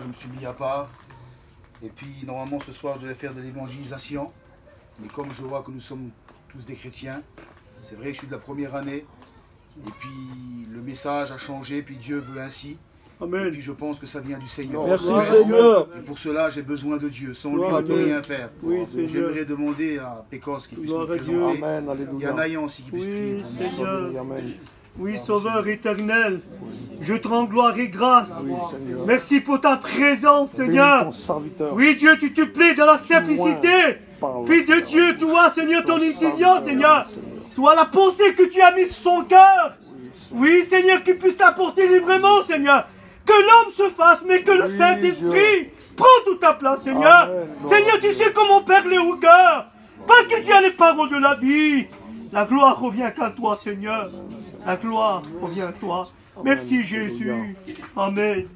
Je me suis mis à part. Et puis, normalement, ce soir, je devais faire de l'évangélisation. Mais comme je vois que nous sommes tous des chrétiens, c'est vrai que je suis de la première année. Et puis, le message a changé, puis Dieu veut ainsi. Amen. Et puis, je pense que ça vient du Seigneur. Merci Seigneur. Et pour cela, j'ai besoin de Dieu. Sans lui, je ne peux rien faire. Oui, j'aimerais demander à Pécos qui puisse nous présenter. Il y a Nayan aussi qui puisse prier pour moi. Seigneur. Oui, Sauveur éternel, je te rends gloire et grâce. Merci pour ta présence, Seigneur. Oui, Dieu, tu te plais dans la simplicité. Fils de Dieu, toi, Seigneur, ton intelligence, Seigneur. Toi, la pensée que tu as mise sur son cœur. Oui, Seigneur, qu'il puisse t'apporter librement, Seigneur. Que l'homme se fasse, mais que le Saint-Esprit prend toute ta place, Seigneur. Seigneur, tu sais comment perler au cœur. Parce que tu as les paroles de la vie. La gloire revient qu'à toi, Seigneur. La gloire revient à toi. Merci, Jésus. Amen.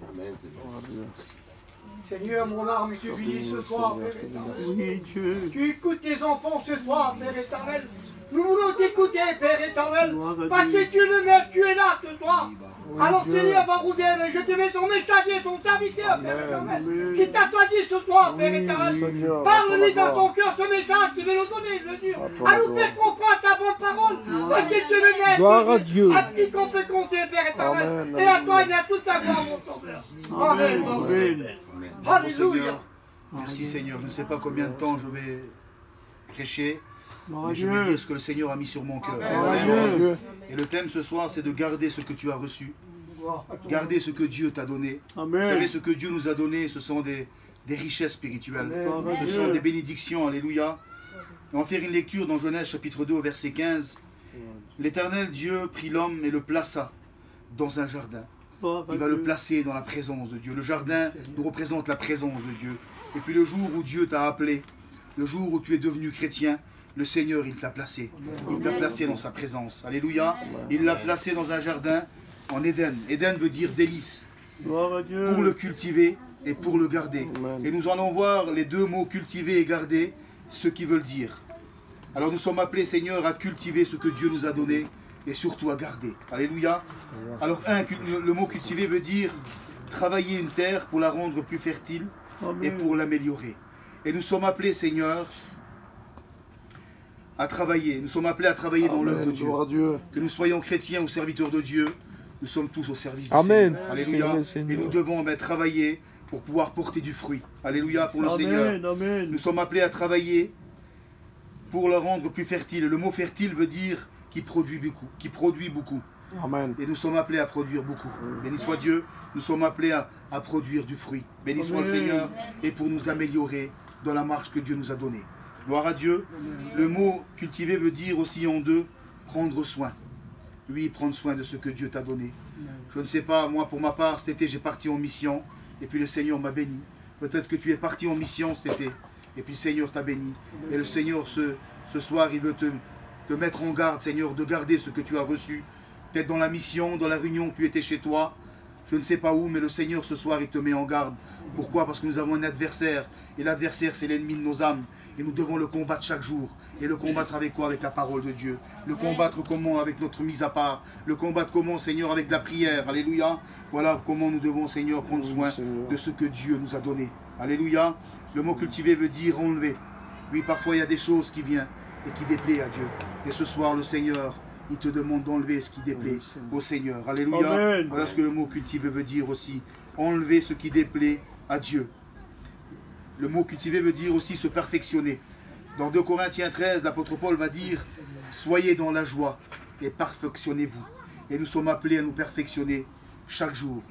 Seigneur, mon âme, tu bénis ce soir, Père éternel. Oui, Dieu. Tu écoutes tes enfants ce soir, Père éternel. Nous voulons t'écouter, Père éternel. Parce que tu le mets, tu es là ce soir. Alors Seigneur, je te mets ton messager, ton serviteur, Père éternel, qui t'a choisi ce soir, Père éternel. Parle-lui dans ton cœur ce message, tu veux nous donner, Jésus. À nous faire comprendre ta bonne parole. Parce que tu le mets, Gloire à Dieu. À qui qu'on peut compter, Père éternel. Et à toi, il y a toute la gloire, mon Sauveur. Amen. Amen. Alléluia. Merci Seigneur. Je ne sais pas combien de temps je vais prêcher. Mais je Dieu. vais dire ce que le Seigneur a mis sur mon cœur. Amen. Et le thème ce soir, c'est de garder ce que tu as reçu. Garder ce que Dieu t'a donné. Amen. Vous savez, ce que Dieu nous a donné, ce sont des richesses spirituelles. Amen. Ce sont des bénédictions. Alléluia. On va faire une lecture dans Genèse chapitre 2 au verset 15. L'Éternel Dieu prit l'homme et le plaça dans un jardin. Il va le placer dans la présence de Dieu. Le jardin nous représente la présence de Dieu. Et puis le jour où Dieu t'a appelé, le jour où tu es devenu chrétien, le Seigneur, il t'a placé. Il t'a placé dans sa présence. Alléluia. Il l'a placé dans un jardin en Éden. Éden veut dire délice. Gloire à Dieu. Pour le cultiver et pour le garder. Et nous allons voir les deux mots cultiver et garder, ce qu'ils veulent dire. Alors nous sommes appelés, Seigneur, à cultiver ce que Dieu nous a donné et surtout à garder. Alléluia. Alors le mot cultiver veut dire travailler une terre pour la rendre plus fertile et pour l'améliorer. Et nous sommes appelés, Seigneur, à travailler. Nous sommes appelés à travailler dans l'œuvre de Dieu. Que nous soyons chrétiens ou serviteurs de Dieu, nous sommes tous au service du Seigneur. Alléluia. Et nous devons travailler pour pouvoir porter du fruit. Alléluia pour le Seigneur. Amen. Nous sommes appelés à travailler pour le rendre plus fertile. Le mot fertile veut dire qui produit beaucoup. Amen. Et nous sommes appelés à produire beaucoup. Béni soit Dieu, nous sommes appelés à produire du fruit. Béni soit le Seigneur, et pour nous améliorer dans la marche que Dieu nous a donnée. Gloire à Dieu. Le mot cultiver veut dire aussi en deux, prendre soin. Oui, prendre soin de ce que Dieu t'a donné. Je ne sais pas, moi pour ma part, cet été j'ai parti en mission, et puis le Seigneur m'a béni. Peut-être que tu es parti en mission cet été, et puis le Seigneur t'a béni. Et le Seigneur, ce soir, il veut te mettre en garde, Seigneur, de garder ce que tu as reçu. Peut-être dans la mission, dans la réunion, tu étais chez toi. Je ne sais pas où, mais le Seigneur, ce soir, il te met en garde. Pourquoi? Parce que nous avons un adversaire. Et l'adversaire, c'est l'ennemi de nos âmes. Et nous devons le combattre chaque jour. Et le combattre avec quoi? Avec la parole de Dieu. Le combattre comment? Avec notre mise à part. Le combattre comment, Seigneur? Avec la prière. Alléluia. Voilà comment nous devons, Seigneur, prendre soin de ce que Dieu nous a donné. Alléluia. Le mot cultiver veut dire enlever. Oui, parfois, il y a des choses qui viennent et qui déplaisent à Dieu. Et ce soir, le Seigneur, il te demande d'enlever ce qui déplaît au Seigneur. Alléluia. Amen. Voilà ce que le mot cultiver veut dire aussi. Enlever ce qui déplaît à Dieu. Le mot cultiver veut dire aussi se perfectionner. Dans 2 Corinthiens 13, l'apôtre Paul va dire « Soyez dans la joie et perfectionnez-vous ». Et nous sommes appelés à nous perfectionner chaque jour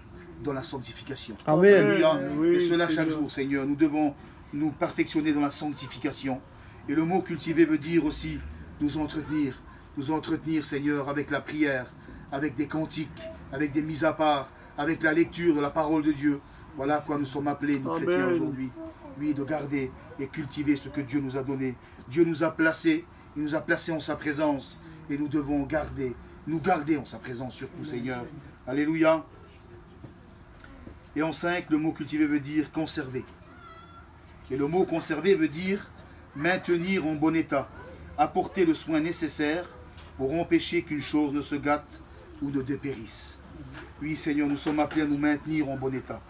dans la sanctification. Amen. Alléluia. Oui, Et cela chaque Seigneur. jour, Seigneur. Nous devons nous perfectionner dans la sanctification. Et le mot cultiver veut dire aussi nous entretenir. Nous entretenir, Seigneur, avec la prière, avec des cantiques, avec des mises à part, avec la lecture de la parole de Dieu. Voilà à quoi nous sommes appelés, nous chrétiens, aujourd'hui. Oui, de garder et cultiver ce que Dieu nous a donné. Dieu nous a placés, il nous a placés en sa présence. Et nous devons garder, nous garder en sa présence surtout, Seigneur. Alléluia. Et en 5, le mot cultiver veut dire conserver. Et le mot conserver veut dire maintenir en bon état, apporter le soin nécessaire pour empêcher qu'une chose ne se gâte ou ne dépérisse. Oui, Seigneur, nous sommes appelés à nous maintenir en bon état.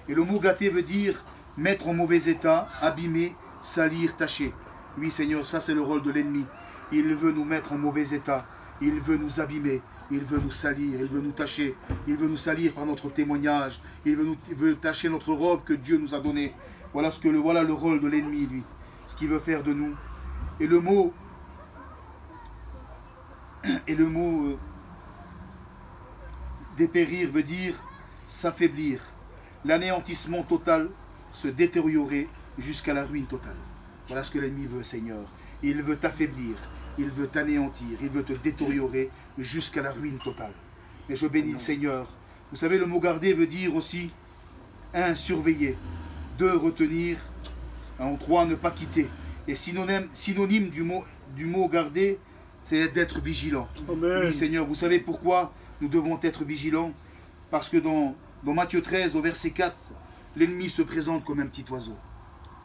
Et le mot gâter veut dire mettre en mauvais état, abîmer, salir, tacher. Oui, Seigneur, ça c'est le rôle de l'ennemi. Il veut nous mettre en mauvais état. Il veut nous abîmer. Il veut nous salir. Il veut nous tacher. Il veut nous salir par notre témoignage. Il veut tacher notre robe que Dieu nous a donnée. Voilà le rôle de l'ennemi, lui. Ce qu'il veut faire de nous. Et le mot dépérir veut dire s'affaiblir. L'anéantissement total, se détériorer jusqu'à la ruine totale. Voilà ce que l'ennemi veut, Seigneur. Il veut t'affaiblir, il veut t'anéantir, il veut te détériorer jusqu'à la ruine totale. Mais je bénis le Seigneur. Vous savez, le mot garder veut dire aussi 1. Surveiller, 2. Retenir, 3. Ne pas quitter. Et synonyme du mot garder, c'est d'être vigilant. Amen. Oui, Seigneur, vous savez pourquoi nous devons être vigilants? Parce que dans Matthieu 13, au verset 4, l'ennemi se présente comme un petit oiseau.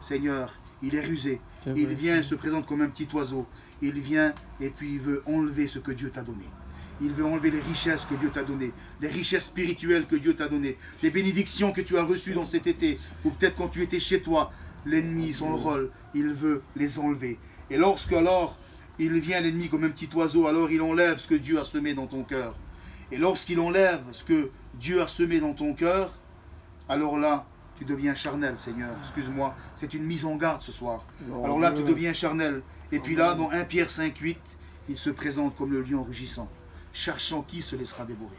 Seigneur, il est rusé. Il vient et se présente comme un petit oiseau. Il vient et puis il veut enlever ce que Dieu t'a donné. Il veut enlever les richesses que Dieu t'a données, les richesses spirituelles que Dieu t'a données, les bénédictions que tu as reçues dans cet été, ou peut-être quand tu étais chez toi. L'ennemi, son rôle, il veut les enlever. Et lorsque alors il vient l'ennemi comme un petit oiseau, alors il enlève ce que Dieu a semé dans ton cœur. Et lorsqu'il enlève ce que Dieu a semé dans ton cœur, alors là, tu deviens charnel, Seigneur. Excuse-moi, c'est une mise en garde ce soir. Alors là, tu deviens charnel. Et puis là, dans 1 Pierre 5,8, il se présente comme le lion rugissant, cherchant qui se laissera dévorer.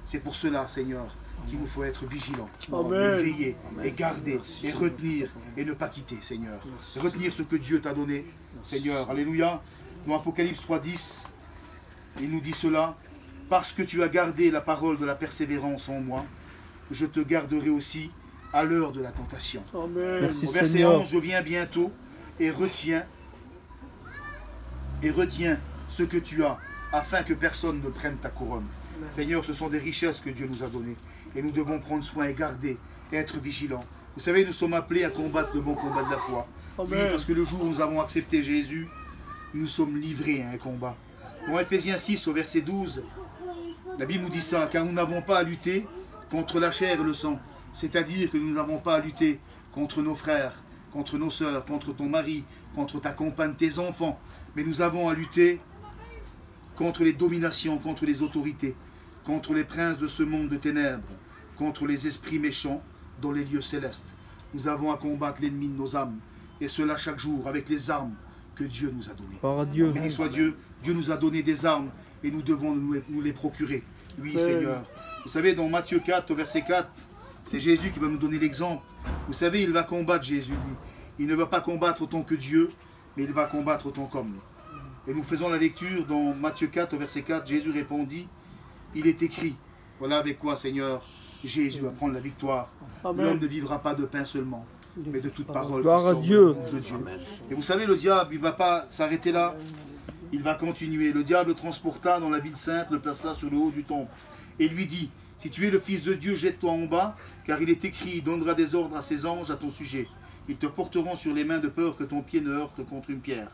C'est pour cela, Seigneur, qu'il nous faut être vigilants, et veiller, et garder, et retenir, et ne pas quitter, Seigneur. Retenir ce que Dieu t'a donné, Seigneur. Alléluia. Dans Apocalypse 3,10, il nous dit cela. Parce que tu as gardé la parole de la persévérance en moi, je te garderai aussi à l'heure de la tentation. Amen. Merci, Au verset Seigneur. 11, je viens bientôt et retiens ce que tu as, afin que personne ne prenne ta couronne. Amen. Seigneur, ce sont des richesses que Dieu nous a données, et nous devons prendre soin et garder, et être vigilants. Vous savez, nous sommes appelés à combattre le bon combat de la foi. Oui, parce que le jour où nous avons accepté Jésus, nous sommes livrés à un combat. Dans Ephésiens 6, au verset 12, la Bible nous dit ça, car nous n'avons pas à lutter contre la chair et le sang. C'est-à-dire que nous n'avons pas à lutter contre nos frères, contre nos sœurs, contre ton mari, contre ta compagne, tes enfants. Mais nous avons à lutter contre les dominations, contre les autorités, contre les princes de ce monde de ténèbres, contre les esprits méchants dans les lieux célestes. Nous avons à combattre l'ennemi de nos âmes. Et cela chaque jour avec les armes que Dieu nous a données. Par Dieu. Béni soit Dieu. Dieu nous a donné des armes et nous devons nous les procurer. Oui, Seigneur. Vous savez, dans Matthieu 4, au verset 4, c'est Jésus qui va nous donner l'exemple. Vous savez, il va combattre Jésus, lui. Il ne va pas combattre autant que Dieu, mais il va combattre autant qu'homme. Et nous faisons la lecture dans Matthieu 4, au verset 4, Jésus répondit, il est écrit, voilà avec quoi, Seigneur, Jésus va prendre la victoire. L'homme ne vivra pas de pain seulement, mais de toute parole qui sort de la bouche de Dieu. Et vous savez, le diable, il ne va pas s'arrêter là. Il va continuer. Le diable le transporta dans la ville sainte, le plaça sur le haut du temple. Et lui dit, si tu es le Fils de Dieu, jette-toi en bas, car il est écrit, il donnera des ordres à ses anges à ton sujet. Ils te porteront sur les mains de peur que ton pied ne heurte contre une pierre.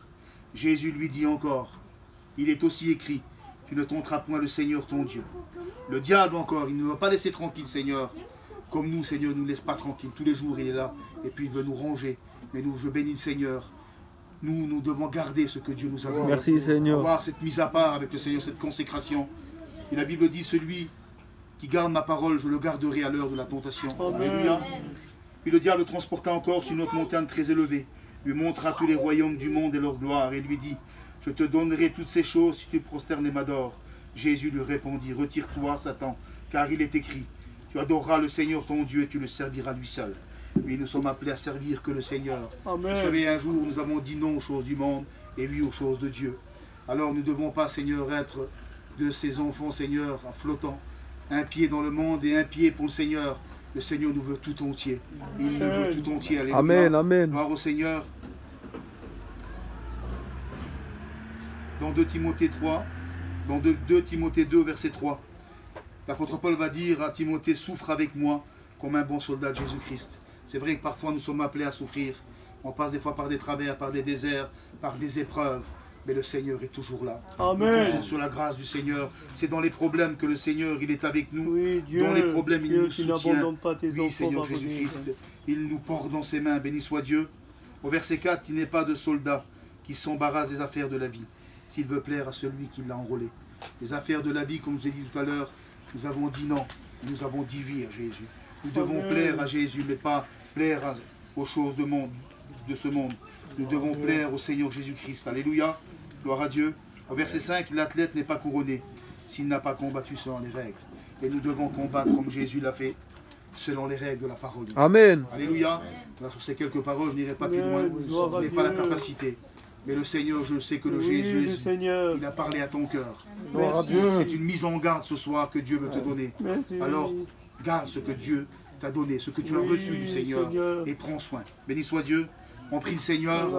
Jésus lui dit encore, il est aussi écrit, tu ne tenteras point le Seigneur ton Dieu. Le diable encore, il ne va pas laisser tranquille, Seigneur. Comme nous, Seigneur, ne nous laisse pas tranquille. Tous les jours, il est là, et puis il veut nous ranger. Mais nous, je bénis le Seigneur. Nous devons garder ce que Dieu nous a donné. Merci, Seigneur. Avoir cette mise à part avec le Seigneur, cette consécration. Et la Bible dit, celui qui garde ma parole, je le garderai à l'heure de la tentation. Alléluia. Puis le diable le transporta encore sur une autre montagne très élevée, lui montra tous les royaumes du monde et leur gloire, et lui dit, je te donnerai toutes ces choses si tu te prosternes et m'adores. Jésus lui répondit, retire-toi, Satan, car il est écrit, tu adoreras le Seigneur ton Dieu et tu le serviras lui seul. Oui, nous sommes appelés à servir que le Seigneur. Amen. Vous savez, un jour, nous avons dit non aux choses du monde et oui aux choses de Dieu. Alors, nous ne devons pas, Seigneur, être de ces enfants, Seigneur, à flottant. Un pied dans le monde et un pied pour le Seigneur. Le Seigneur nous veut tout entier. Il nous veut tout entier. Alléluia. Amen, amen. Gloire au Seigneur. Dans 2 Timothée 3, dans 2 Timothée 2, verset 3, l'apôtre Paul va dire à Timothée, souffre avec moi comme un bon soldat de Jésus-Christ. C'est vrai que parfois nous sommes appelés à souffrir. On passe des fois par des travers, par des déserts, par des épreuves. Mais le Seigneur est toujours là. Amen. Nous comptons sur la grâce du Seigneur. C'est dans les problèmes que le Seigneur, il est avec nous. Oui, Dieu, dans les problèmes, il Dieu, nous tu soutient. n'abandonnes pas tes Oui, enfants, Seigneur pardonne. Jésus-Christ, il nous porte dans ses mains. Béni soit Dieu. Au verset 4, il n'est pas de soldat qui s'embarrasse des affaires de la vie, s'il veut plaire à celui qui l'a enrôlé. Les affaires de la vie, comme je vous ai dit tout à l'heure, nous avons dit non. Nous avons dit oui à Jésus. Nous devons plaire à Jésus, mais pas plaire aux choses de ce monde. Nous devons plaire au Seigneur Jésus-Christ. Alléluia. Gloire à Dieu. Au verset 5, l'athlète n'est pas couronné s'il n'a pas combattu selon les règles. Et nous devons combattre comme Jésus l'a fait, selon les règles de la parole. Amen. Alléluia. Là, sur ces quelques paroles, je n'irai pas plus loin. Je n'ai pas la capacité. Mais le Seigneur, je sais que le Jésus, il a parlé à ton cœur. C'est une mise en garde ce soir que Dieu veut te donner. Alors, garde ce que Dieu t'a donné, ce que tu as reçu du Seigneur, et prends soin. Béni soit Dieu. On prie le Seigneur.